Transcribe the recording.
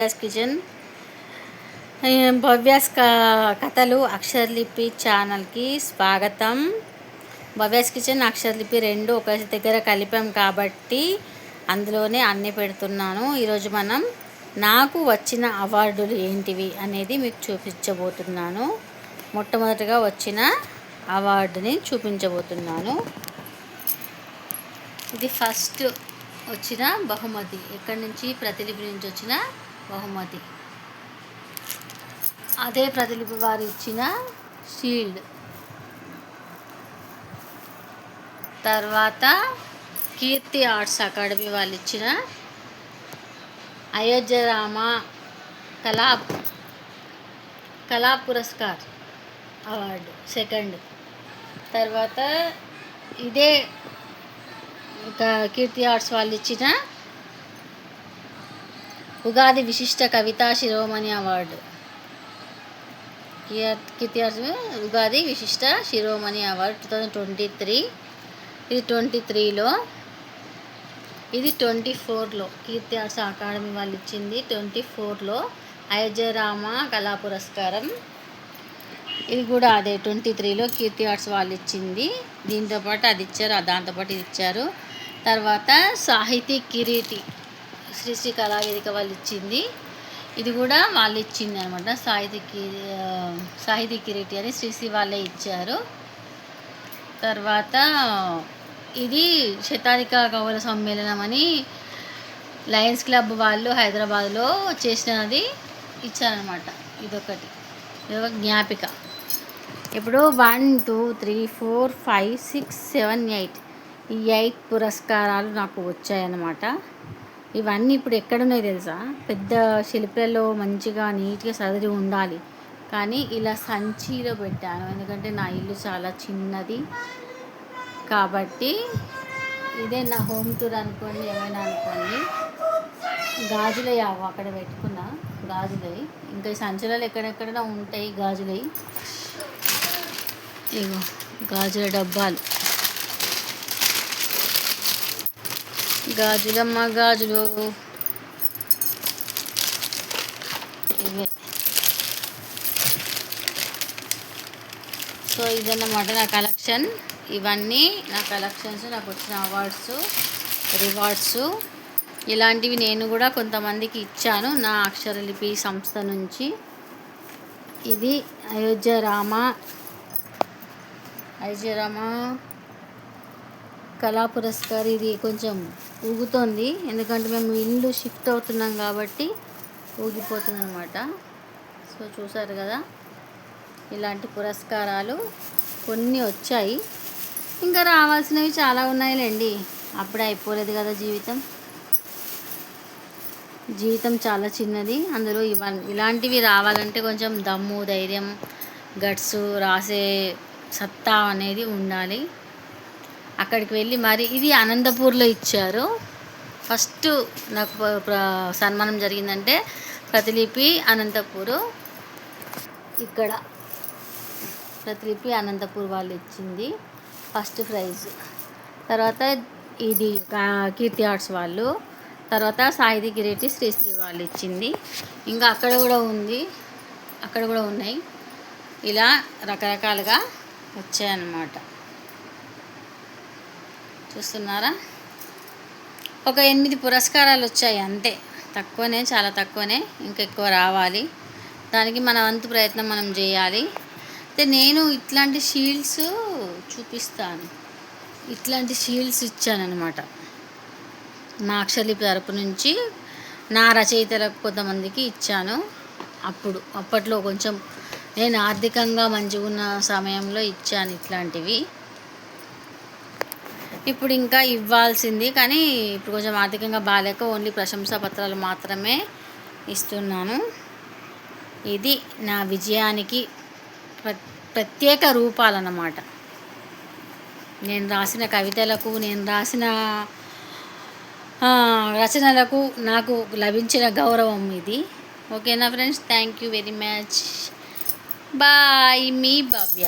Bhavya's kitchen. Bhavya's కథలు అక్షరలిపి ఛానల్కి స్వాగతం. భవ్యాస్ కిచెన్ అక్షరలిపి రెండు ఒక దగ్గర కలిపాం కాబట్టి అందులోనే అన్నీ పెడుతున్నాను. ఈరోజు మనం నాకు వచ్చిన అవార్డులు ఏంటివి అనేది మీకు చూపించబోతున్నాను. మొట్టమొదటిగా వచ్చిన అవార్డుని చూపించబోతున్నాను. ఇది ఫస్ట్ వచ్చిన బహుమతి, ఎక్కడి నుంచి? ప్రతిలిపి నుంచి వచ్చిన బహుమతి. అదే ప్రతిలిపి వారు ఇచ్చిన షీల్డ్. తర్వాత కీర్తి ఆర్ట్స్ అకాడమీ వాళ్ళు ఇచ్చిన అయోధ్య రామ కళా పురస్కార్ అవార్డు సెకండ్. తర్వాత ఇదే కీర్తి ఆర్ట్స్ వాళ్ళు ఇచ్చిన ఉగాది విశిష్ట కవితా శిరోమణి అవార్డు. కీర్తి ఆర్ట్స్ ఉగాది విశిష్ట శిరోమణి అవార్డు 2023. ఇది 23లో, ఇది 24లో. కీర్తి ఆర్ట్స్ అకాడమీ వాళ్ళు ఇచ్చింది 24లో అయోధ్య రామ కళా పురస్కారం. ఇది కూడా అదే 23లో కీర్తి ఆర్ట్స్ వాళ్ళు ఇచ్చింది. దీంతోపాటు అది ఇచ్చారు, దాంతోపాటు ఇది ఇచ్చారు. తర్వాత సాహితీ కిరీటి శ్రీ కళావేదిక వాళ్ళు ఇచ్చింది. ఇది కూడా వాళ్ళు ఇచ్చింది అనమాట. సాహితీ కిరీటి అని శ్రీ వాళ్ళే ఇచ్చారు. తర్వాత ఇది శతాధిక కవుల సమ్మేళనం అని లయన్స్ క్లబ్ వాళ్ళు హైదరాబాద్లో చేసినది ఇచ్చారనమాట. ఇదొకటి జ్ఞాపిక. ఇప్పుడు 1 2 3 4 5 6 7 8 ఈ 8 పురస్కారాలు నాకు వచ్చాయన్నమాట. ఇవన్నీ ఇప్పుడు ఎక్కడున్నాయి తెలుసా? పెద్ద శిల్పాల్లో మంచిగా నీట్గా సదిరి ఉండాలి, కానీ ఇలా సంచిలో పెట్టాను. ఎందుకంటే నా ఇల్లు చాలా చిన్నది కాబట్టి. ఇదే నా హోమ్ టూర్ అనుకోండి, ఏమైనా అనుకోండి. గాజులవి అక్కడ పెట్టుకున్నా, గాజులవి. ఇంకా ఈ సంచులలో ఎక్కడెక్కడ ఉంటాయి గాజులవి. ఇగో గాజుల డబ్బాలు, గాజులమ్మ గాజులు ఇవే. సో ఇదన్నమాట నా కలెక్షన్. ఇవన్నీ నా కలెక్షన్స్, నాకు వచ్చిన అవార్డ్స్, రివార్డ్స్. ఇలాంటివి నేను కూడా కొంతమందికి ఇచ్చాను నా అక్షరలిపి సంస్థ నుంచి. ఇది అయోధ్య రామ కళా పురస్కార్. ఇది కొంచెం ఊగుతోంది, ఎందుకంటే మేము ఇల్లు షిఫ్ట్ అవుతున్నాం కాబట్టి ఊగిపోతుంది అనమాట. సో చూసారు కదా, ఇలాంటి పురస్కారాలు కొన్ని వచ్చాయి. ఇంకా రావాల్సినవి చాలా ఉన్నాయిలేండి, అప్పుడే అయిపోలేదు కదా జీవితం చాలా చిన్నది. అందులో ఇలాంటివి రావాలంటే కొంచెం దమ్ము, ధైర్యం, గట్స్, రాసే సత్తా అనేది ఉండాలి. అక్కడికి వెళ్ళి మరి ఇది అనంతపూర్లో ఇచ్చారు. ఫస్ట్ నాకు సన్మానం జరిగిందంటే ప్రతిలిపి అనంతపూరు. ఇక్కడ ప్రతిలిపి అనంతపూర్ వాళ్ళు ఇచ్చింది ఫస్ట్ ప్రైజ్. తర్వాత ఇది కీర్తి ఆర్ట్స్ వాళ్ళు. తర్వాత సాహితీ కిరీటి శ్రీ వాళ్ళు ఇచ్చింది. ఇంకా అక్కడ కూడా ఉంది, అక్కడ కూడా ఉన్నాయి. ఇలా రకరకాలుగా వచ్చాయన్నమాట. చూస్తున్నారా? ఒక 8 పురస్కారాలు వచ్చాయి అంతే. తక్కువనే, చాలా తక్కువనే. ఇంకా ఎక్కువ రావాలి. దానికి మన వంతు ప్రయత్నం మనం చేయాలి. అయితే నేను ఇట్లాంటి షీల్డ్స్ చూపిస్తాను. ఇట్లాంటి షీల్డ్స్ ఇచ్చానన్నమాట మా అక్షరలిపి తరపు నుంచి. నా రచయితలకు కొంతమందికి ఇచ్చాను. అప్పట్లో కొంచెం నేను ఆర్థికంగా మంచిగా ఉన్న సమయంలో ఇచ్చాను ఇట్లాంటివి. ఇప్పుడు ఇంకా ఇవ్వాల్సింది, కానీ ఇప్పుడు కొంచెం ఆర్థికంగా బాగాలేక ఓన్లీ ప్రశంసా పత్రాలు మాత్రమే ఇస్తున్నాను. ఇది నా విజయానికి ప్రత్యేక రూపాలన్నమాట. నేను రాసిన కవితలకు, నేను రాసిన రచనలకు నాకు లభించిన గౌరవం ఇది. ఓకేనా friends? Thank you very much. Bye. మీ భవ్య.